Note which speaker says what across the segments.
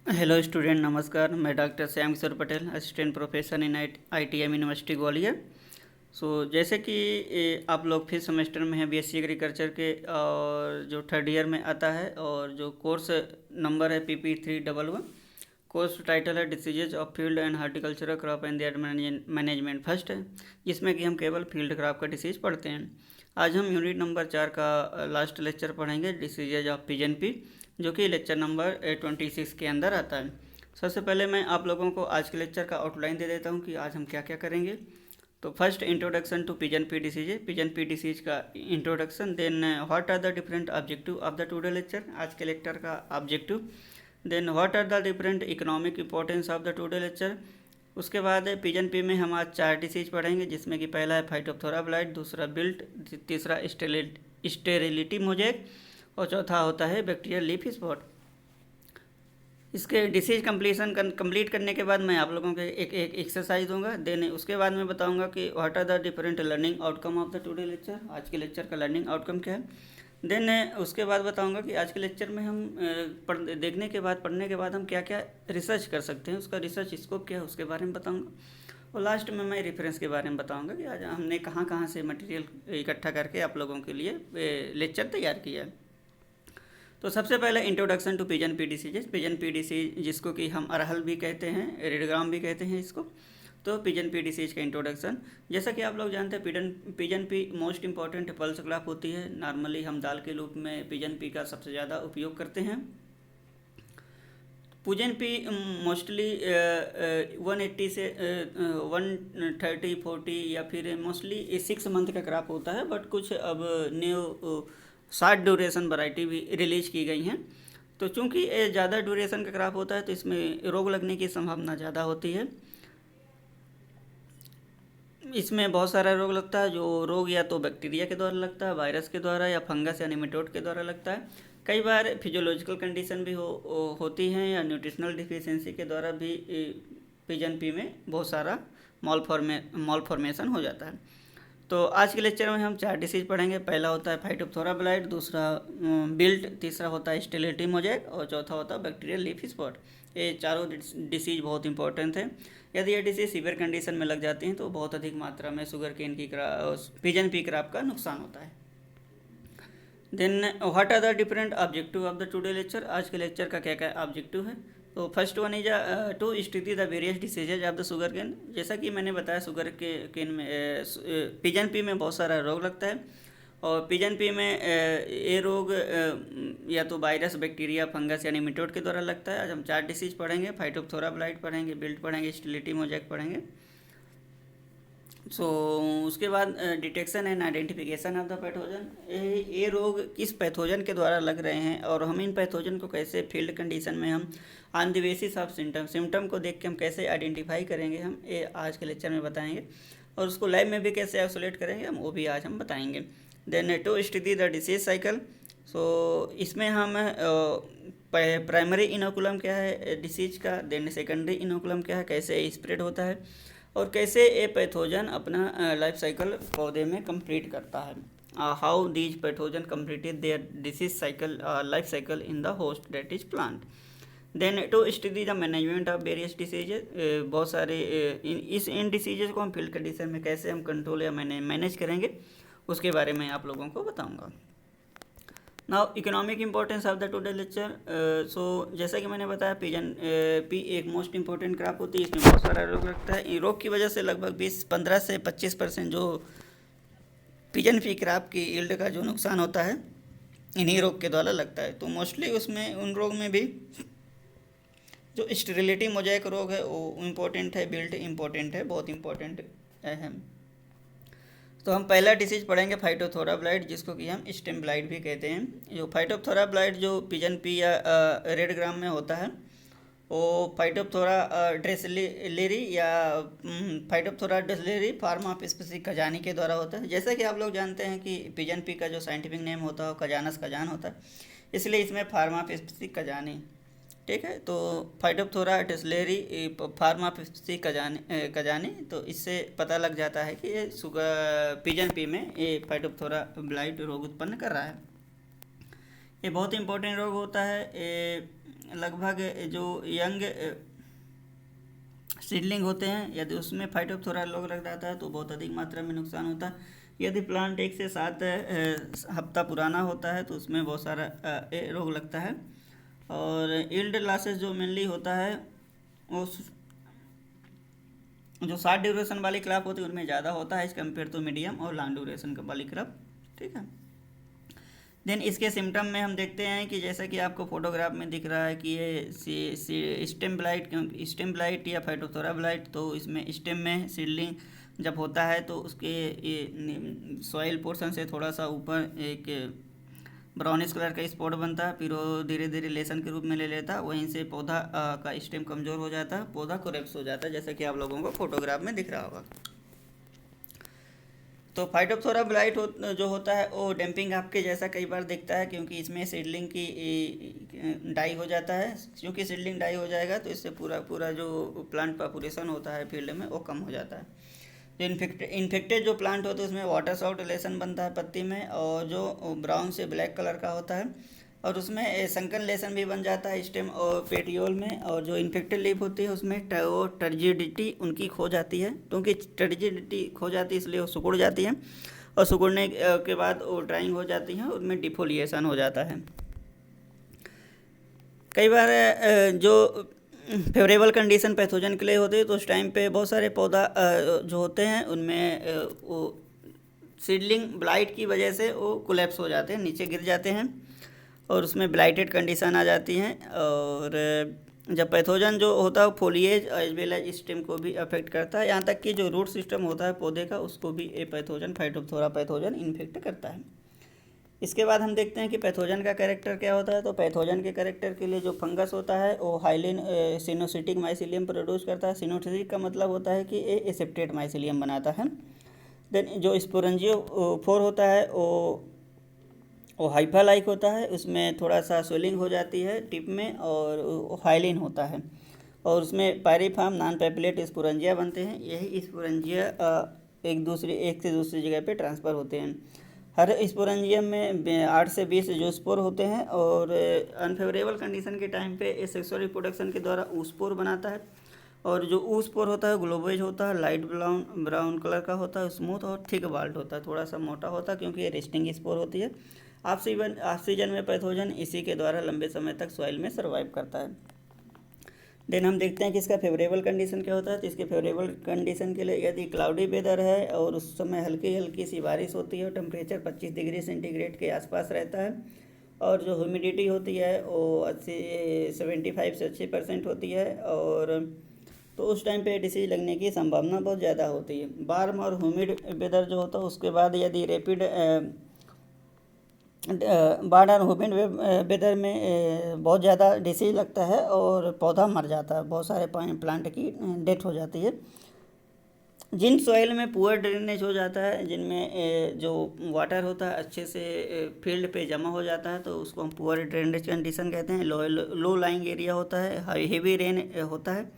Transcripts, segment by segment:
Speaker 1: Hello student, नमस्कार। मैं doctor Shyam Kishore Patel, assistant professor in ITM university Gwalior. जैसे कि आप लोग फिफ्थ सेमेस्टर में हैं बीएससी एग्रीकल्चर के, और जो थर्ड ईयर में आता है, और जो कोर्स नंबर है PP311। कोर्स टाइटल है diseases of field and horticultural crop and their management first है, जिसमें कि हम केवल फील्ड क्रॉप का डिसीज पढ़ते हैं। आज हम यूनिट नंबर 4 का लास्ट लेक्चर पढ़ेंगे, डिसीजेज ऑफ पिजन पी, जो कि लेक्चर नंबर 26 के अंदर आता है। सबसे पहले मैं आप लोगों को आज के लेक्चर का आउटलाइन दे देता हूँ कि आज हम क्या क्या करेंगे। तो first, introduction to pigeon pea disease, pigeon pea disease का introduction. Then what are the different objective of the today lecture, आज के लेक्चर का objective. Then what are the different economic importance of the today lecture. उसके बाद pigeon P में हम आज 4 disease पढ़ेंगे, जिसमें कि पहला है फाइटोप्थोरा ब्लाइट, दूसरा बिल्ट, तीसरा स्टेरिलिटी मोजेक, और चौथा होता है बैक्टीरियल लीफ स्पॉट। इसके डिसीज कंप्लीट करने के बाद मैं आप लोगों को एक एक्सरसाइज दूंगा। देन उसके बाद मैं बताऊंगा कि what are the different learning outcome of the today lecture, आज के लेक्चर का लर्निंग आउटकम क्या है। देन उसके बाद बताऊंगा कि आज के लेक्चर में हम पढ़ने के बाद हम क्या क्या रिसर्च कर सकते हैं, उसका रिसर्च स्कोप क्या है उसके बारे में बताऊंगा। और लास्ट में मैं रेफरेंस के बारे में बताऊंगा कि आज हमने कहाँ कहाँ से मटेरियल इकट्ठा करके आप लोगों के लिए लेक्चर तैयार किया है। तो सबसे पहले introduction to pigeon pea disease. Pigeon pea disease, जिसको कि हम अरहल भी कहते हैं, रेडग्राम भी कहते हैं इसको। तो पिजन पी डिसीज का इंट्रोडक्शन, जैसा कि आप लोग जानते हैं pigeon P most important pulse crop होती है। नॉर्मली हम दाल के रूप में पिजन पी का सबसे ज़्यादा उपयोग करते हैं। पिजन पी मोस्टली 180 से 130-40 या फिर मोस्टली 6 मंथ का क्रॉप होता है, बट कुछ अब न्यू शॉर्ट ड्यूरेशन वैरायटी भी रिलीज की गई हैं। तो चूंकि ये ज़्यादा ड्यूरेशन का क्रॉप होता है, तो इसमें रोग लगने की संभावना ज़्यादा होती है। इसमें बहुत सारा रोग लगता है, जो रोग या तो बैक्टीरिया के द्वारा लगता है, वायरस के द्वारा, या फंगस या निमेटोड के द्वारा लगता है। कई बार फिजियोलॉजिकल कंडीशन भी होती हैं, या न्यूट्रिशनल डिफिशियंसी के द्वारा भी पिजन पी में बहुत सारा मॉल फॉर्मेशन हो जाता है। तो आज के लेक्चर में हम 4 डिसीज पढ़ेंगे। पहला होता है फाइटोप्थोरा ब्लाइट, दूसरा बिल्ट, तीसरा होता है स्टेरिलिटी मोजेक, और चौथा होता है बैक्टीरियल लीफ स्पॉट। ये चारों डिसीज बहुत इंपॉर्टेंट हैं। यदि ये डिसीज सीवियर कंडीशन में लग जाती हैं तो बहुत अधिक मात्रा में शुगर केन की पिजन पी क्रॉप का नुकसान होता है। Then what are the different objective of the today lecture, आज के लेक्चर का क्या क्या ऑब्जेक्टिव है। तो first one is to study the various diseases of the sugar cane. जैसा कि मैंने बताया, शुगर के केन में पिजन पी में बहुत सारा रोग लगता है, और पिजन पी में ये रोग या तो वायरस, बैक्टीरिया, फंगस या निमेटोड के द्वारा लगता है। आज हम 4 डिसीज पढ़ेंगे, फाइटोप्थोरा ब्लाइट पढ़ेंगे, बिल्ट पढ़ेंगे, स्टेरिलिटी मोजेक पढ़ेंगे। उसके बाद detection and identification of the pathogen. ये रोग किस पैथोजन के द्वारा लग रहे हैं, और हम इन पैथोजन को कैसे फील्ड कंडीशन में हम on the basis of symptom को देख के हम कैसे आइडेंटिफाई करेंगे, हम ये आज के लेक्चर में बताएंगे। और उसको लैब में भी कैसे आइसोलेट करेंगे हम, वो भी आज हम बताएंगे। Then to study the disease cycle. इसमें हम प्राइमरी इनोकुलम क्या है डिसीज का, देन सेकेंडरी इनोकुलम क्या है, कैसे स्प्रेड होता है, और कैसे ये पैथोजन अपना लाइफ साइकिल पौधे में कंप्लीट करता है। How these pathogen completed their disease cycle life cycle in the host that is plant. Then to study the management of various diseases. बहुत सारे इन डिसीजेज को हम फील्ड कंडीशन में कैसे हम कंट्रोल या मैनेज करेंगे, उसके बारे में आप लोगों को बताऊंगा। Now economic importance of the today lecture. जैसा कि मैंने बताया, पिजन पी एक मोस्ट इंपॉर्टेंट क्रॉप होती है। इसमें बहुत सारा रोग लगता है। रोग की वजह से लगभग 15 से 25% जो पिजन पी क्रॉप की यील्ड का जो नुकसान होता है, इन्हीं रोग के द्वारा लगता है। तो मोस्टली उसमें उन रोग में भी जो स्टेरिलिटी मोजाइक रोग है वो इम्पोर्टेंट है, बिल्ट इम्पोर्टेंट है, बहुत इम्पोर्टेंट है। तो हम पहला डिसीज पढ़ेंगे फाइटोप्थोरा ब्लाइट, जिसको कि हम स्टेम ब्लाइट भी कहते हैं। जो फाइटोप्थोरा ब्लाइट जो पिजन पी या रेड ग्राम में होता है, वो फाइटोप्थोरा ड्रेसलेरी या फाइटोप्थोरा ड्रेसलेरी फार्मा स्पेसिफिक खजानी के द्वारा होता है। जैसा कि आप लोग जानते हैं कि पिजन पी का जो साइंटिफिक नेम होता है खजानस खजान होता है, इसलिए इसमें फार्मा स्पेसिफिक खजानी, ठीक है। तो फाइटोप्थोरा ड्रेसलेरी फार्मा स्पेसिफिक खजानी, तो इससे पता लग जाता है कि ये पिजन पी में ये फाइटोप्थोरा ब्लाइट रोग उत्पन्न कर रहा है। ये बहुत इंपॉर्टेंट रोग होता है। ये लगभग जो यंग सीडलिंग होते हैं, यदि उसमें फाइटोप्थोरा रोग लग जाता है तो बहुत अधिक मात्रा में नुकसान होता है। यदि प्लांट 1 से 7 हफ्ता पुराना होता है तो उसमें बहुत सारा रोग लगता है। और यील्ड लॉसेस जो मेनली होता है वो जो शॉर्ट ड्यूरेशन वाली क्रॉप होती है उनमें ज़्यादा होता है इस कम्पेयर टू मीडियम और लॉन्ग ड्यूरेशन वाली क्रॉप। ठीक है। देन इसके सिम्टम में हम देखते हैं कि जैसा कि आपको फोटोग्राफ में दिख रहा है कि ये स्टेम ब्लाइट, क्योंकि स्टेम ब्लाइट या फाइटोथोरा ब्लाइट, तो इसमें स्टेम में सीडलिंग जब होता है तो उसके ये सॉइल पोर्शन से थोड़ा सा ऊपर एक ब्राउनिश कलर का स्पॉट बनता है, फिर वो धीरे धीरे लेसन के रूप में ले लेता है, वहीं से पौधा का स्टेम कमज़ोर हो जाता है, पौधा कोलैप्स हो जाता है, जैसा कि आप लोगों को फोटोग्राफ में दिख रहा होगा। तो फाइटोप्थोरा ब्लाइट जो होता है वो डैम्पिंग आपके जैसा कई बार दिखता है, क्योंकि इसमें सीडलिंग की डाई हो जाता है। क्योंकि सीडलिंग डाई हो जाएगा तो इससे पूरा पूरा जो प्लांट पॉपुलेशन होता है फील्ड में वो कम हो जाता है। जो इन्फेक्टेड जो प्लांट होता है उसमें वाटर सॉल्ट लेसन बनता है पत्ती में, और जो ब्राउन से ब्लैक कलर का होता है, और उसमें लेसन भी बन जाता है स्टेम और पेटियोल में। और जो इन्फेक्टेड लीफ होती है उसमें वो टर्जिडिटी उनकी खो जाती है, क्योंकि टर्जिडिटी खो जाती है इसलिए वो सिकुड़ जाती है, और सिकुड़ने के बाद वो ड्राइंग हो जाती है, उनमें डिफोलिएशन हो जाता है। कई बार जो फेवरेबल कंडीशन पैथोजन के लिए होती है तो उस टाइम पे बहुत सारे पौधा जो होते हैं उनमें वो सीडलिंग ब्लाइट की वजह से वो कोलैप्स हो जाते हैं, नीचे गिर जाते हैं, और उसमें ब्लाइटेड कंडीशन आ जाती हैं। और जब पैथोजन जो होता है foliage as well as stem को भी अफेक्ट करता है, यहाँ तक कि जो रूट सिस्टम होता है पौधे का उसको भी ये पैथोजन फाइटोप्थोरा पैथोजन इन्फेक्ट करता है। इसके बाद हम देखते हैं कि पैथोजन का कैरेक्टर क्या होता है। तो पैथोजन के कैरेक्टर के लिए जो फंगस होता है वो हाइलिन सिनोसिटिक माइसिलियम प्रोड्यूस करता है। सिनोसिटिक का मतलब होता है कि ये एसेप्टेट माइसिलियम बनाता है। देन जो स्पोरेंजियो फोर होता है वो हाइफा लाइक होता है, उसमें थोड़ा सा स्वेलिंग हो जाती है टिप में, और हाइलिन होता है, और उसमें पायरीफार्म नॉन पैपिलेट स्पोरेंजिया बनते हैं। यही स्पोरेंजिया एक से दूसरी जगह पे ट्रांसफ़र होते हैं। हर स्पोरेंजियम में 8 से 20 जो स्पोर होते हैं, और अनफेवरेबल कंडीशन के टाइम पे ये सेक्सुअल रिप्रोडक्शन के द्वारा ऊस्पोर बनाता है। और जो ऊस्पोर होता है ग्लोबोइड होता है, लाइट ब्राउन कलर का होता है, स्मूथ और थिक वाल्ट होता है, थोड़ा सा मोटा होता है, क्योंकि ये रेस्टिंग स्पोर होती है। ऑक्सीजन में पैथोजन इसी के द्वारा लंबे समय तक सॉइल में सर्वाइव करता है। देन हम देखते हैं कि इसका फेवरेबल कंडीशन क्या होता है। तो इसके फेवरेबल कंडीशन के लिए यदि क्लाउडी वेदर है और उस समय हल्की हल्की सी बारिश होती है और टेम्परेचर 25 डिग्री सेंटीग्रेड के आसपास रहता है, और जो ह्यूमिडिटी होती है वो 75 से 80% होती है, और तो उस टाइम पे डिसीज लगने की संभावना बहुत ज़्यादा होती है। वार्म और ह्यूमिड वेदर जो होता है उसके बाद यदि रैपिड बाढ़ और ह्यूमिड वेदर में बहुत ज़्यादा डिसीज लगता है और पौधा मर जाता है, बहुत सारे प्लांट की डेथ हो जाती है। जिन सॉइल में पुअर ड्रेनेज हो जाता है, जिनमें जो वाटर होता है अच्छे से फील्ड पे जमा हो जाता है, तो उसको हम पुअर ड्रेनेज कंडीशन कहते हैं। लो लाइंग एरिया होता है, हेवी रेन होता है,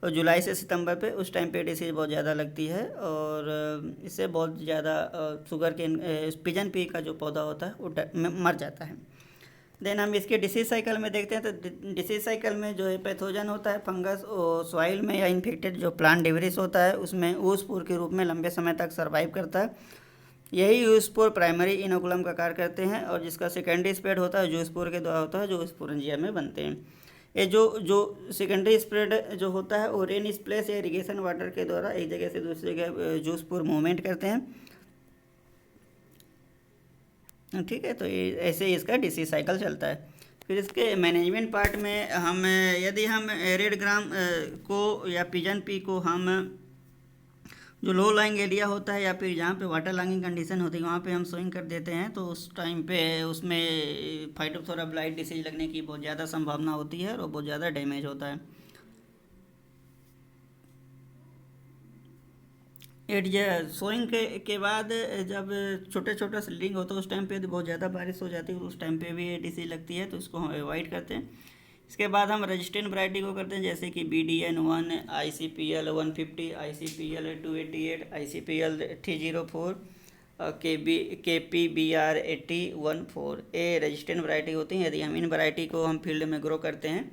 Speaker 1: और जुलाई से सितंबर पे उस टाइम पे डिसीज़ बहुत ज़्यादा लगती है, और इससे बहुत ज़्यादा शुगर केन पिजन पी का जो पौधा होता है वो मर जाता है। देन हम इसके डिसीज साइकिल में देखते हैं। तो डिसीज साइकिल में जो है पैथोजन होता है फंगस सॉइल में या इन्फेक्टेड जो प्लांट डिवरिस होता है उसमें ऊस्पोर के रूप में लंबे समय तक सर्वाइव करता है। यही यूस्पोर प्राइमरी इनोकुलम का कार्य करते हैं, और जिसका सेकेंडरी स्प्रेड होता है जूस्पोर के द्वारा होता है, जो स्पोरेंजिया में बनते हैं। ये जो सेकेंडरी स्प्रेड जो होता है वो रेन स्प्लेश या इरिगेशन वाटर के द्वारा एक जगह से दूसरी जगह जूस्पोर मूवमेंट करते हैं। ठीक है, तो ये ऐसे ही इसका डिसीज साइकिल चलता है। फिर इसके मैनेजमेंट पार्ट में हम यदि हम रेड ग्राम को या पिजन पी को हम जो लो लाइंग एरिया होता है या फिर जहाँ पे वाटर लॉगिंग कंडीशन होती है वहाँ पे हम सोइंग कर देते हैं, तो उस टाइम पे उसमें फाइटोप्थोरा ब्लाइट डिसीज लगने की बहुत ज़्यादा संभावना होती है और बहुत ज़्यादा डैमेज होता है। सोइंग के बाद जब छोटे छोटा सीडलिंग होता है उस टाइम पे यदि बहुत ज़्यादा बारिश हो जाती है तो उस टाइम पे भी डिसीज लगती है, तो इसको हम अवॉइड करते हैं। इसके बाद हम रेजिस्टेंट वैरायटी को करते हैं, जैसे कि BDN1, ICPL 150, ICPL 288, ICPL 304, KPBR8014 ये रेजिस्टेंट वैरायटी होती हैं। यदि हम इन वैरायटी को हम फील्ड में ग्रो करते हैं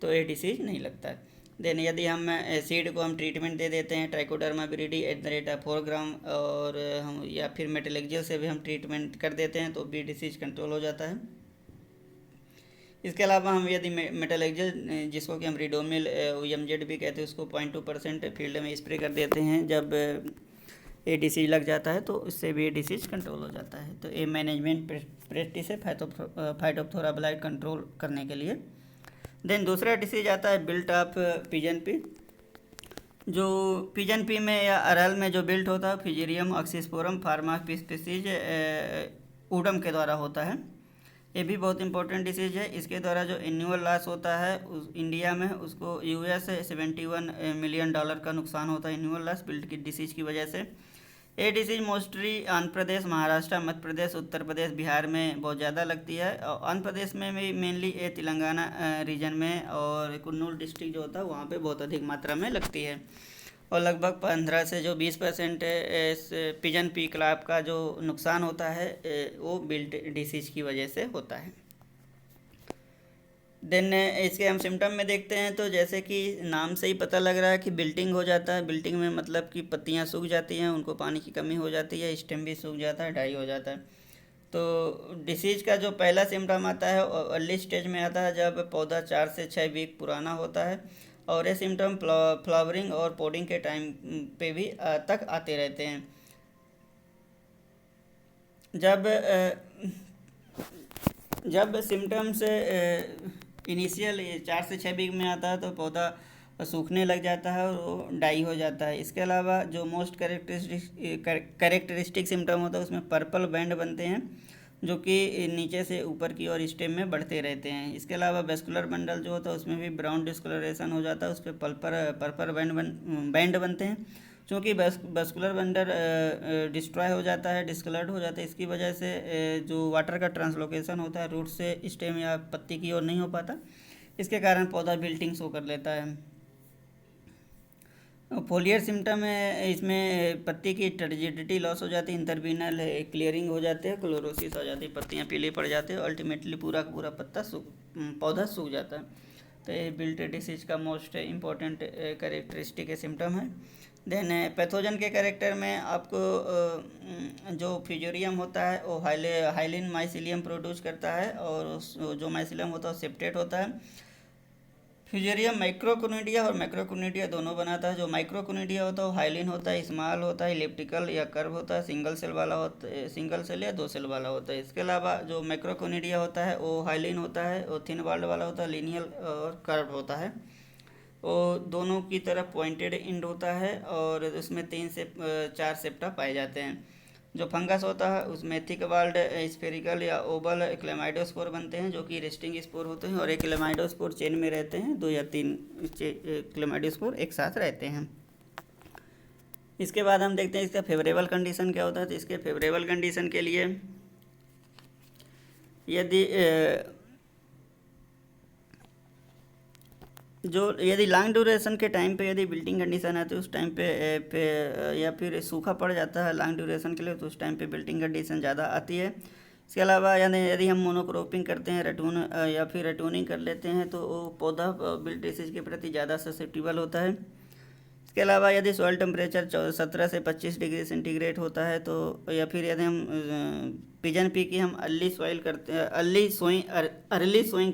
Speaker 1: तो ये डिसीज नहीं लगता है। देन यदि हम सीड को हम ट्रीटमेंट दे देते हैं ट्राइकोडर्मा विरिडी @ 4 ग्राम, और हम या फिर मेटलेक्जिल से भी हम ट्रीटमेंट कर देते हैं तो भी डिसीज कंट्रोल हो जाता है। इसके अलावा हम यदि मेटलेक्जिल जिसको कि हम रिडोमिल MZ भी कहते हैं उसको 0.2% फील्ड में स्प्रे कर देते हैं जब ये डिसीज लग जाता है तो इससे भी ये डिसीज कंट्रोल हो जाता है। तो ये मैनेजमेंट प्रैक्टिस है फाइटोप्थोरा ब्लाइट कंट्रोल करने के लिए। देन दूसरा डिसीज आता है बिल्ट ऑफ पिजन पी। जो पिजन पी में या अरहर में जो बिल्ट होता है फिजीरियम ऑक्सीस्पोरम फार्मास्पीसीज ऊडम के द्वारा होता है। ये भी बहुत इंपॉर्टेंट डिसीज है। इसके द्वारा जो एनुअल लॉस होता है इंडिया में उसको US $71 मिलियन का नुकसान होता है एनुअल लॉस बिल्ट की डिसीज की वजह से। ये डिसीज मोस्टली आंध्र प्रदेश, महाराष्ट्र, मध्य प्रदेश, उत्तर प्रदेश, बिहार में बहुत ज़्यादा लगती है। और आंध्र प्रदेश में भी मेनली ये तेलंगाना रीजन में और कुन्नूर डिस्ट्रिक्ट जो होता है वहाँ पे बहुत अधिक मात्रा में लगती है। और लगभग 15 से जो 20% पिजन पी क्लॉप का जो नुकसान होता है वो बिल्ट डिसीज की वजह से होता है। देन इसके हम सिम्टम में देखते हैं तो जैसे कि नाम से ही पता लग रहा है कि बिल्टिंग हो जाता है। बिल्टिंग में मतलब कि पत्तियां सूख जाती हैं, उनको पानी की कमी हो जाती है, स्टेम भी सूख जाता है, ड्राई हो जाता है। तो डिसीज का जो पहला सिम्टम आता है अर्ली स्टेज में आता है जब पौधा 4 से 6 वीक पुराना होता है, और ये सिम्टम फ्लावरिंग और पोडिंग के टाइम पे भी तक आते रहते हैं। जब सिम्टम्स इनिशियल 4 से 6 वीक में आता है तो पौधा सूखने लग जाता है और वो डाई हो जाता है। इसके अलावा जो मोस्ट कैरेक्टरिस्टिक सिम्टम होता है उसमें पर्पल बैंड बनते हैं जो कि नीचे से ऊपर की ओर स्टेम में बढ़ते रहते हैं। इसके अलावा वेस्कुलर बंडल जो होता है उसमें भी ब्राउन डिस्कलरेशन हो जाता है, उस पर पर्पल बैंड बनते हैं। क्योंकि वेस्कुलर बंडल डिस्ट्रॉय हो जाता है, डिस्कलर्ड हो जाता है, इसकी वजह से जो वाटर का ट्रांसलोकेशन होता है रूट से स्टेम या पत्ती की ओर नहीं हो पाता, इसके कारण पौधा विल्टिंग शो कर लेता है। फोलियर सिम्टम है, इसमें पत्ती की टर्जिडिटी लॉस हो जाती है, इंटरविनल क्लियरिंग हो जाते हैं, क्लोरोसिस हो जाती है, पत्तियाँ पीली पड़ जाती है, अल्टीमेटली पूरा का पूरा पौधा सूख जाता है। तो ये बिल्ट डिसीज का मोस्ट इम्पॉर्टेंट कैरेक्टरिस्टिक है, सिम्टम है। देन पैथोजन के कैरेक्टर में आपको जो फ्यूजेरियम होता है वो हाइलिन माइसिलियम प्रोड्यूस करता है, और जो माइसिलियम होता है वो सेप्टेट होता है। फ्यूजेरियम माइक्रोकोनिडिया और मैक्रोकोनिडिया दोनों बनाता है। जो माइक्रोकोनिडिया होता है वो हाइलिन होता है, स्मॉल होता है, इलिप्टिकल या कर्व होता है, सिंगल सेल वाला होता है, सिंगल सेल या 2 सेल वाला होता है। इसके अलावा जो मैक्रोकोनिडिया होता है वो हाइलिन होता है, वो थिन वॉल्ड वाला होता है, लिनियल और कर्व होता है, वो दोनों की तरफ पॉइंटेड एंड होता है, और उसमें 3 से 4 सेप्टा पाए जाते हैं। जो फंगस होता है उसमें थिक वॉल्ड स्फेरिकल या ओवल क्लेमाइडोस्पोर बनते हैं जो कि रेस्टिंग स्पोर होते हैं, और एक क्लेमाइडोस्पोर चेन में रहते हैं, 2 या 3 क्लेमाइडोस्पोर एक साथ रहते हैं। इसके बाद हम देखते हैं इसका फेवरेबल कंडीशन क्या होता है। तो इसके फेवरेबल कंडीशन के लिए यदि लॉन्ग ड्यूरेशन के टाइम पे यदि बिल्टिंग कंडीशन है तो उस टाइम पे या फिर सूखा पड़ जाता है लॉन्ग ड्यूरेशन के लिए, तो उस टाइम पे बिल्टिंग कंडीशन ज़्यादा आती है। इसके अलावा यदि हम मोनोक्रॉपिंग करते हैं या फिर रेटूनिंग कर लेते हैं तो वो पौधा बिल्ट डिसीज के प्रति ज़्यादा ससेप्टिबल होता है। इसके अलावा यदि सॉइल टेम्परेचर 17 से 25 डिग्री सेंटीग्रेड होता है तो, या फिर यदि हम पिजन पी की हम अर्ली सोइंग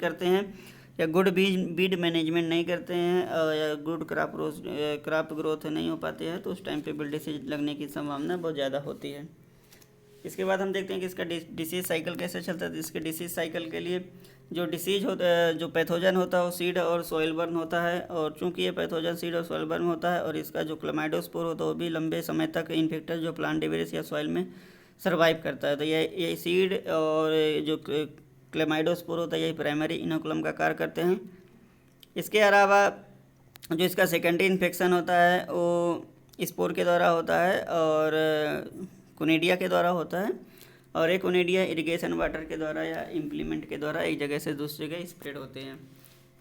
Speaker 1: करते हैं या गुड बीड मैनेजमेंट नहीं करते हैं या गुड क्रॉप ग्रोथ नहीं हो पाते हैं तो उस टाइम पे बिल्ट डिसीज लगने की संभावना बहुत ज़्यादा होती है। इसके बाद हम देखते हैं कि इसका डिसीज साइकिल कैसे चलता है। तो इसके डिसीज साइकिल के लिए जो डिसीज होता है, जो पैथोजन होता है वो सीड और सॉइल बर्न होता है, और चूंकि ये पैथोजन सीड और सॉइल बर्न होता है और इसका जो क्लेमाइडोस्पोर होता है वो भी लंबे समय तक इन्फेक्टर जो प्लांट डिवेरिस या सॉइल में सर्वाइव करता है। तो ये सीड और जो क्लेमाइडोस्पोर होता है यही प्राइमरी इनोकुलम का कार्य करते हैं। इसके अलावा जो इसका सेकेंडरी इन्फेक्शन होता है वो स्पोर के द्वारा होता है और कोनिडिया के द्वारा होता है, और एक कोनिडिया इरिगेशन वाटर के द्वारा या इम्प्लीमेंट के द्वारा एक जगह से दूसरी जगह स्प्रेड होते हैं।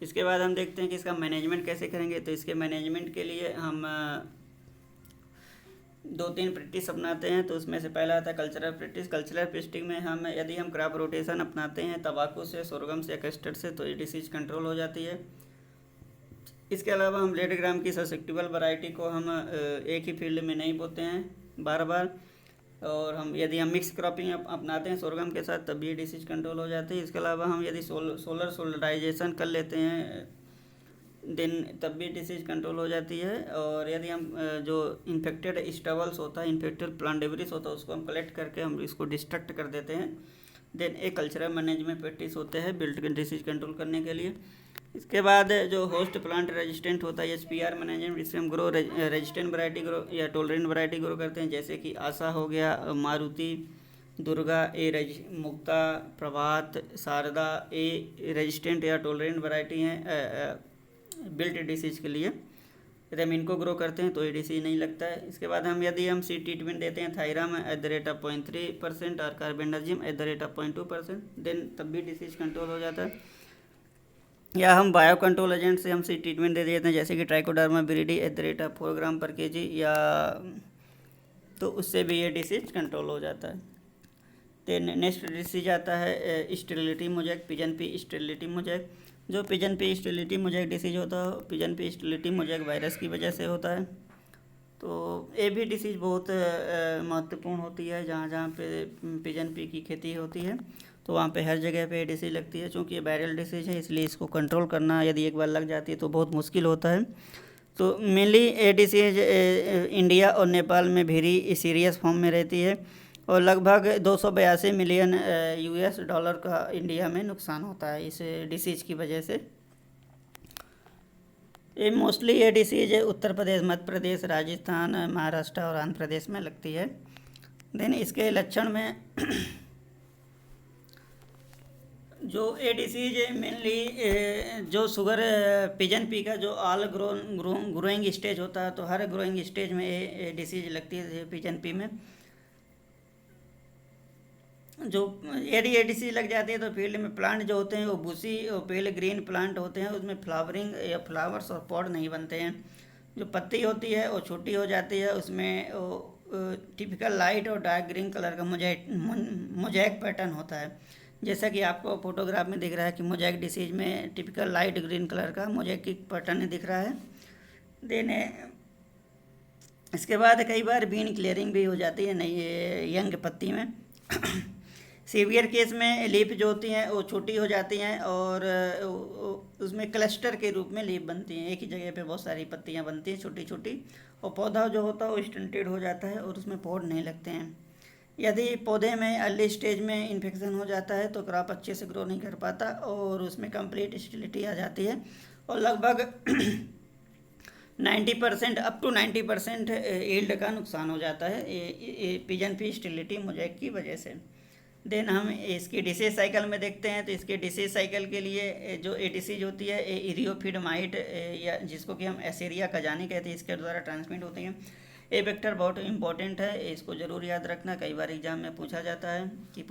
Speaker 1: इसके बाद हम देखते हैं कि इसका मैनेजमेंट कैसे करेंगे। तो इसके मैनेजमेंट के लिए हम दो तीन प्रैक्टिस अपनाते हैं। तो उसमें से पहला आता है कल्चरल प्रैक्टिस। कल्चरल प्रैक्टिस में हम यदि हम क्रॉप रोटेशन अपनाते हैं तंबाकू से, सोरगम से या कस्टर्ड से, तो ये डिसीज कंट्रोल हो जाती है। इसके अलावा हम लेड ग्राम की ससेप्टिबल वैरायटी को हम एक ही फील्ड में नहीं बोते हैं बार बार। और हम यदि हम मिक्स क्रॉपिंग अपनाते हैं सोरगम के साथ, तब भी डिसीज कंट्रोल हो जाती है। इसके अलावा हम यदि सोलर सोलराइजेशन कर लेते हैं देन तब भी डिसीज कंट्रोल हो जाती है। और यदि हम जो इन्फेक्टेड स्टबल्स होता है, इन्फेक्टेड प्लांट डेब्रिस होता है, उसको हम कलेक्ट करके हम इसको डिस्ट्रक्ट कर देते हैं। देन एक कल्चरल मैनेजमेंट प्रैक्टिस होते हैं बिल्ट डिसीज कंट्रोल करने के लिए। इसके बाद जो होस्ट प्लांट रेजिस्टेंट होता है HPR मैनेजमेंट, जिससे हम ग्रो रेजिस्टेंट वैरायटी ग्रो या टोलरेंट वैरायटी ग्रो करते हैं, जैसे कि आशा हो गया, मारुति, दुर्गा, मुक्ता, प्रभात, शारदा, ए रेजिस्टेंट या टोलरेंट वैरायटी हैं बिल्ट डिसीज के लिए। यदि हम इनको ग्रो करते हैं तो ये डिसीज नहीं लगता है। इसके बाद हम यदि हम सीड ट्रीटमेंट देते हैं थायराम @0.3% और कार्बेंडाजिम @0.2%, देन तब भी डिसीज कंट्रोल हो जाता है। या हम बायो कंट्रोल एजेंट से हम सीड ट्रीटमेंट दे देते हैं, जैसे कि ट्राइकोडर्मा विरिडी @4 ग्राम पर केजी, या तो उससे भी ये डिसीज कंट्रोल हो जाता है। देन नेक्स्ट डिसीज आता है sterility mosaic, pigeon pea sterility mosaic. जो pigeon pea sterility mosaic disease होता है, pigeon pea sterility mosaic virus की वजह से होता है। तो ये भी डिसीज बहुत महत्वपूर्ण होती है। जहाँ जहाँ पे पिजन पी की खेती होती है तो वहाँ पे हर जगह पे डिसीज लगती है। चूँकि ये वायरल डिसीज है, इसलिए इसको कंट्रोल करना यदि एक बार लग जाती है तो बहुत मुश्किल होता है। तो मेनली ये डिसीज इंडिया और नेपाल में वेरी सीरियस फॉर्म में रहती है, और लगभग 282 मिलियन $US का इंडिया में नुकसान होता है इस डिसीज की वजह से। ये मोस्टली ये डिसीज उत्तर प्रदेश, मध्य प्रदेश, राजस्थान, महाराष्ट्र और आंध्र प्रदेश में लगती है। देन इसके लक्षण में जो ये डिसीज मेनली जो शुगर पिजन पी का जो ऑल ग्रोइंग स्टेज होता है, तो हर ग्रोइंग स्टेज में ये डिसीज लगती है पिजन पी में। जो यदि ये डिसीज लग जाती है तो फील्ड में प्लांट जो होते हैं वो बुशी और पेल ग्रीन प्लांट होते हैं, उसमें फ्लावरिंग या फ्लावर्स और पॉड नहीं बनते हैं। जो पत्ती होती है वो छोटी हो जाती है, उसमें टिपिकल लाइट और डार्क ग्रीन कलर का मोजैक पैटर्न होता है, जैसा कि आपको फोटोग्राफ में दिख रहा है कि मोजैक डिसीज में टिपिकल लाइट ग्रीन कलर का मोजैक पैटर्न दिख रहा है। देन इसके बाद कई बार बीन क्लियरिंग भी हो जाती है नई यंग पत्ती में। सीवियर केस में लीफ जो होती हैं वो छोटी हो जाती हैं और उसमें क्लस्टर के रूप में लीफ बनती हैं, एक ही जगह पे बहुत सारी पत्तियां बनती हैं छोटी छोटी, और पौधा जो होता है वो स्टंटेड हो जाता है और उसमें पौध नहीं लगते हैं। यदि पौधे में अर्ली स्टेज में इन्फेक्शन हो जाता है तो क्रॉप अच्छे से ग्रो नहीं कर पाता और उसमें कंप्लीट स्टेबिलिटी आ जाती है, और लगभग 90% अप टू 90% यील्ड का नुकसान हो जाता है ये पिजन पी स्टेरिलिटी मोजैक की वजह से। देन हम इसकी डिसीज साइकिल में देखते हैं, तो इसके डिसीज साइकिल के लिए जो ए डिसीज होती है इरियोफिड माइट या जिसको कि हम एसेरिया कजानी कहते हैं, इसके द्वारा ट्रांसमिट होती हैं। ए वेक्टर बहुत इंपॉर्टेंट है, इसको ज़रूर याद रखना, कई बार एग्जाम में पूछा जाता है कि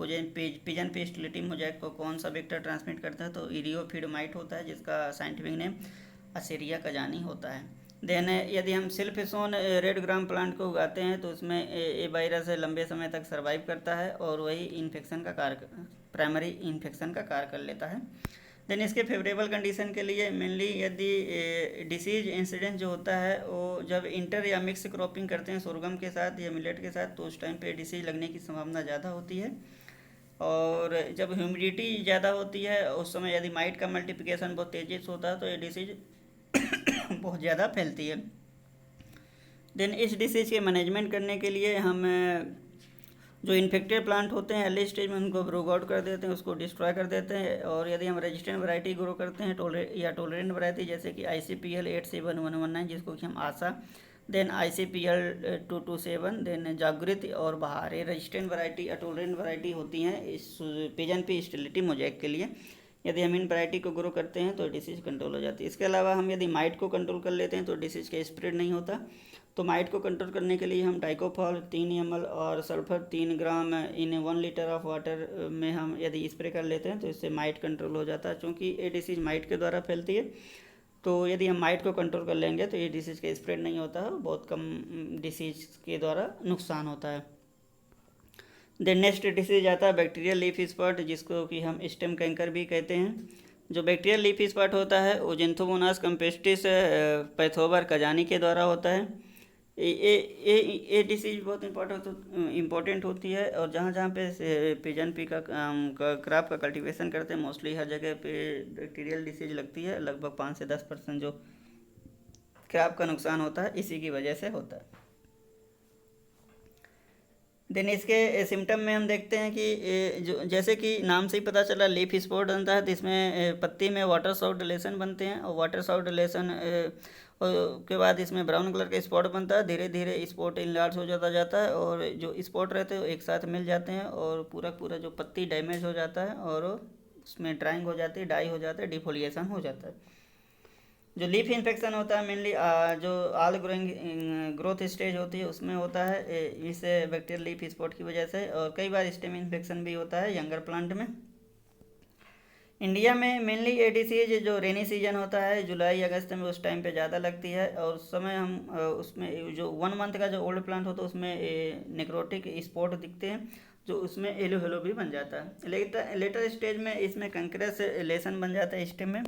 Speaker 1: पिजन पी स्टेरिलिटी मोजैक को कौन सा वेक्टर ट्रांसमिट करता है, तो इरियोफिड माइट होता है, जिसका साइंटिफिक नेम एसेरिया कजानी होता है। देन यदि हम सिल्फिसोन रेड ग्राम प्लांट को उगाते हैं तो उसमें ये वायरस लंबे समय तक सर्वाइव करता है और वही इन्फेक्शन का कार्य, प्राइमरी इन्फेक्शन का कार्य कर लेता है। देन इसके फेवरेबल कंडीशन के लिए मेनली यदि डिसीज इंसिडेंस जो होता है वो जब इंटर या मिक्स क्रॉपिंग करते हैं सोरगम के साथ या मिलेट के साथ, तो उस टाइम पे डिसीज लगने की संभावना ज़्यादा होती है। और जब ह्यूमिडिटी ज़्यादा होती है उस समय यदि माइट का मल्टीप्लिकेशन बहुत तेज़ी से होता है तो ये डिसीज बहुत ज़्यादा फैलती है। देन इस डिसीज़ के मैनेजमेंट करने के लिए हम जो इन्फेक्टेड प्लांट होते हैं अर्ली स्टेज में उनको ब्रूक आउट कर देते हैं, उसको डिस्ट्रॉय कर देते हैं। और यदि हम रेजिस्टेंट वैरायटी ग्रो करते हैं टोलरेंट वैरायटी, जैसे कि ICPL 87119 जिसको कि हम आशा, देन ICPL 227, देन जागृति और बहार, ये रेजिस्टेंट वैरायटी या टोलरेंट वैरायटी होती हैं इस पिजन पी स्टेरिलिटी मोजैक के लिए। यदि हम इन वैरायटी को ग्रो करते हैं तो डिसीज कंट्रोल हो जाती है। इसके अलावा हम यदि माइट को कंट्रोल कर लेते हैं तो डिसीज का स्प्रेड नहीं होता। तो माइट को कंट्रोल करने के लिए हम डाइकोफॉल 3 ml और sulphur 3 gram in 1 litre of water में हम यदि स्प्रे कर लेते हैं तो इससे माइट कंट्रोल हो जाता है, क्योंकि ये डिसीज माइट के द्वारा फैलती है। तो यदि हम माइट को कंट्रोल कर लेंगे तो ये डिसीज का स्प्रेड नहीं होता है, बहुत कम डिसीज के द्वारा नुकसान होता है। देन नेक्स्ट डिसीज आता है बैक्टीरियल लीफ स्पॉट, जिसको कि हम स्टेम कैंकर भी कहते हैं। जो बैक्टीरियल लीफ स्पॉट होता है वो जेंथोमोनास कम्पेस्टिस पैथोबर कजानी के द्वारा होता है। ये डिसीज बहुत इम्पोर्टेंट होती है, और जहाँ जहाँ पे पिजन पी का क्रॉप का कल्टीवेशन करते हैं मोस्टली हर जगह पे बैक्टीरियल डिसीज लगती है। लगभग 5 से 10% जो क्रॉप का नुकसान होता है इसी की वजह से होता है। देन इसके सिम्टम में हम देखते हैं कि जो जैसे कि नाम से ही पता चला लीफ स्पॉट बनता है, तो इसमें पत्ती में वाटर सॉल्ट रिलेशन बनते हैं, और वाटर सॉल्ट रिलेशन के बाद इसमें ब्राउन कलर का स्पॉट बनता है। धीरे धीरे स्पॉट इनलार्ज हो जाता है, और जो स्पॉट रहते हैं वो एक साथ मिल जाते हैं, और पूरा जो पत्ती डैमेज हो जाता है, और उसमें ड्राइंग हो जाती है, डाई हो जाता है, डिफोलिएशन हो जाता है। जो लीफ इन्फेक्शन होता है मेनली जो ऑल ग्रोइंग ग्रोथ स्टेज होती है उसमें होता है, इस बैक्टीरियल लीफ स्पॉट की वजह से, और कई बार स्टेम इन्फेक्शन भी होता है यंगर प्लांट में। इंडिया में मेनली ये डिसीज जो रेनी सीजन होता है जुलाई अगस्त में, उस टाइम पे ज़्यादा लगती है, और उस समय हम उसमें जो 1 मंथ का जो ओल्ड प्लांट होता है उसमें नेक्रोटिक स्पॉट दिखते हैं, जो उसमें येलो येलो भी बन जाता है। लेटर स्टेज में इसमें कंकरस लेसन बन जाता है स्टेम में।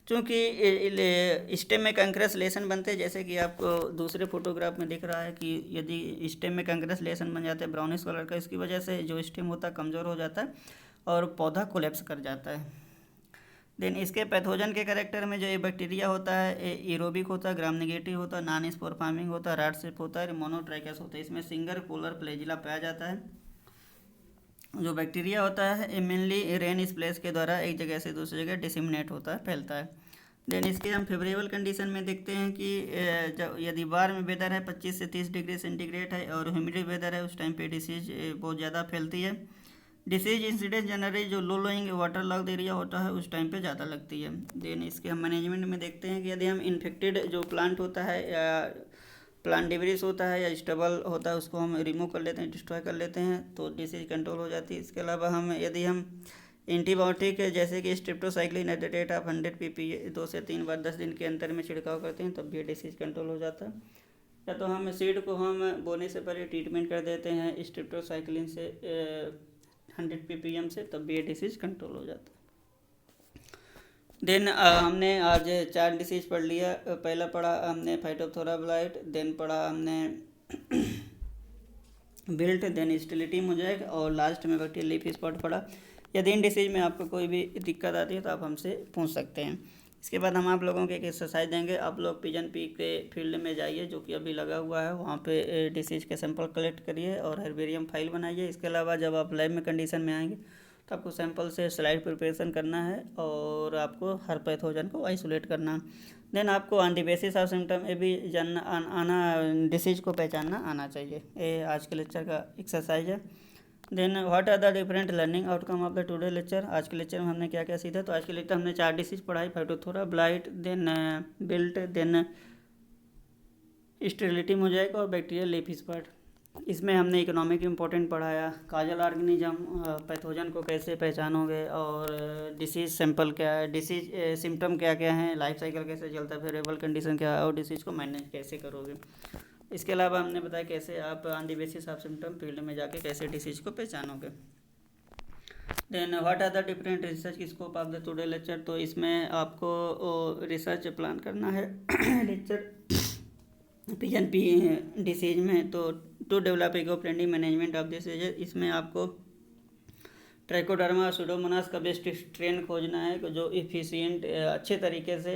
Speaker 1: चूँकि स्टेम में कंकरस लेसन बनते हैं, जैसे कि आपको दूसरे फोटोग्राफ में दिख रहा है कि यदि स्टेम में कंकरस लेसन बन जाते हैं ब्राउनिश कलर का, इसकी वजह से जो स्टेम होता है कमज़ोर हो जाता है और पौधा कोलैप्स कर जाता है। देन इसके पैथोजन के करेक्टर में जो ये बैक्टीरिया होता है एरोबिक होता है, ग्राम नेगेटिव होता है, नॉन स्पोर फार्मिंग होता है, राट शेप होता है, मोनोट्राइकस होता है। इसमें सिंगल पोलर फ्लैजिला पाया जाता है। जो बैक्टीरिया होता है ये मेनली रेन स्प्लैश के द्वारा एक जगह से दूसरी जगह डिसिमिनेट होता है, फैलता है। देन इसके हम फेवरेबल कंडीशन में देखते हैं कि जब यदि बार में वेदर है 25 से 30 डिग्री सेंटीग्रेड है और ह्यूमिडिटी वेदर है, उस टाइम पे डिसीज बहुत ज़्यादा फैलती है। डिसीज इंसिडेंस जनरली जो लो लोइंग वाटर लॉग्ड एरिया होता है उस टाइम पे ज़्यादा लगती है। देन इसके हम मैनेजमेंट में देखते हैं कि यदि हम इन्फेक्टेड जो प्लांट होता है या प्लांट डिब्रिस होता है या स्टबल होता है उसको हम रिमूव कर लेते हैं, डिस्ट्रॉय कर लेते हैं, तो डिसीज कंट्रोल हो जाती है। इसके अलावा यदि हम एंटीबायोटिक जैसे कि streptocycline at the rate of 100 ppm 2 से 3 बार 10 दिन के अंतर में छिड़काव करते हैं, तब भी डिसीज कंट्रोल हो जाता है। या तो हम सीड को हम बोने से पहले ट्रीटमेंट कर देते हैं स्ट्रेप्टोसाइक्लिन से 100 ppm से, तब भी ये डिसीज कंट्रोल हो जाता है। देन हमने आज 4 डिसीज पढ़ लिया। पहला पढ़ा हमने फाइटोप्थोरा ब्लाइट, देन पढ़ा हमने बिल्ट, देन स्टिलिटी मोज़ेक, और लास्ट में बैक्टीरियल लीफ स्पॉट पढ़ा। यदि इन डिसीज में आपको कोई भी दिक्कत आती है तो आप हमसे पूछ सकते हैं। इसके बाद हम आप लोगों को एक एक्सरसाइज देंगे। आप लोग पिजन पी के फील्ड में जाइए जो कि अभी लगा हुआ है, वहाँ पे डिसीज के सैंपल कलेक्ट करिए और हर्बेरियम फाइल बनाइए। इसके अलावा जब आप लैब में कंडीशन में आएंगे तो आपको सैंपल से स्लाइड प्रिपरेशन करना है और आपको हर पैथोजन को आइसोलेट करना। देन आपको on the basis of symptom ये भी जानना आना डिसीज को पहचानना आना चाहिए। ये आज के लेक्चर का एक्सरसाइज है। Then what are the different learning outcome of the today lecture. आज के लेक्चर में हमने क्या क्या सीखा, तो आज के लेक्चर हमने 4 डिसीज पढ़ाई, phytophthora blight, then wilt, then sterility mosaic और बैक्टीरियल लीफ स्पॉट। इसमें हमने इकोनॉमिक इम्पोर्टेंट पढ़ाया, काजल ऑर्गेनिज्म, पैथोजन को कैसे पहचानोगे, और डिसीज सैंपल क्या है, डिसीज सिम्टम क्या क्या हैं, लाइफ साइकिल कैसे चलता है, फेवरेबल कंडीशन क्या है, और डिसीज को मैनेज कैसे करोगे। इसके अलावा हमने बताया कैसे आप on the basis of symptom field में जाके कैसे डिसीज को पहचानोगे। Then what are the different research scope of the today lecture. तो इसमें आपको रिसर्च प्लान करना है लेक्चर पिजन पी डिसीज में, तो to develop eco friendly management of disease. इसमें आपको ट्राइकोडर्मा और सुडोमोनास का बेस्ट स्ट्रेन खोजना है जो इफिशिएंट अच्छे तरीके से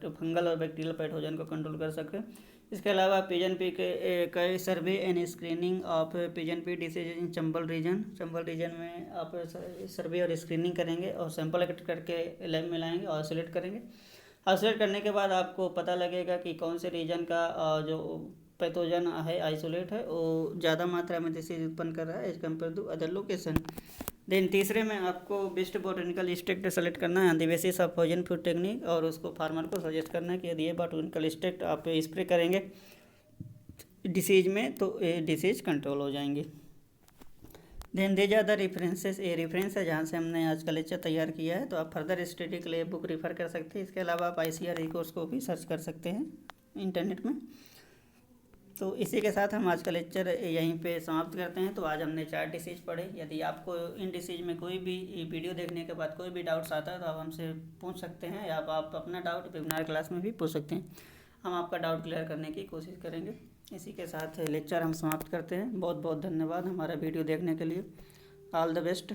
Speaker 1: फंगल और बैक्टीरियल पैथोजन को कंट्रोल कर सके। इसके अलावा पिजन पी के survey and screening of pigeon pea disease in Chambal region में आप सर्वे और स्क्रीनिंग करेंगे और सैंपल इकट्ठा करके लैब में लाएंगे और आइसोलेट करेंगे। आइसोलेट करने के बाद आपको पता लगेगा कि कौन से रीजन का जो पैथोजन है आइसोलेट है वो ज़्यादा मात्रा में डिसीज उत्पन्न कर रहा है as compare to other location. Then तीसरे में आपको बेस्ट बोटेनिकल एक्सट्रैक्ट सेलेक्ट करना है on the basis of poison fruit technique, और उसको फार्मर को सजेस्ट करना है कि यदि ये बोटेनिकल एक्सट्रैक्ट आप स्प्रे करेंगे डिसीज में तो ये डिसीज कंट्रोल हो जाएंगे। Then these are the references, ये रेफरेंस है जहाँ से हमने आज का लेक्चर तैयार किया है। तो आप फर्दर स्टडी के लिए बुक रेफ़र कर सकते हैं। इसके अलावा आप ICAR कोर्स को भी सर्च कर सकते हैं इंटरनेट में। तो इसी के साथ हम आज का लेक्चर यहीं पे समाप्त करते हैं। तो आज हमने 4 डिसीज पढ़े। यदि आपको इन डिसीज में कोई भी वीडियो देखने के बाद कोई भी डाउट्स आता है तो आप हमसे पूछ सकते हैं, या आप अपना डाउट वेबिनार क्लास में भी पूछ सकते हैं। हम आपका डाउट क्लियर करने की कोशिश करेंगे। इसी के साथ लेक्चर हम समाप्त करते हैं। बहुत बहुत धन्यवाद हमारा वीडियो देखने के लिए। All the best.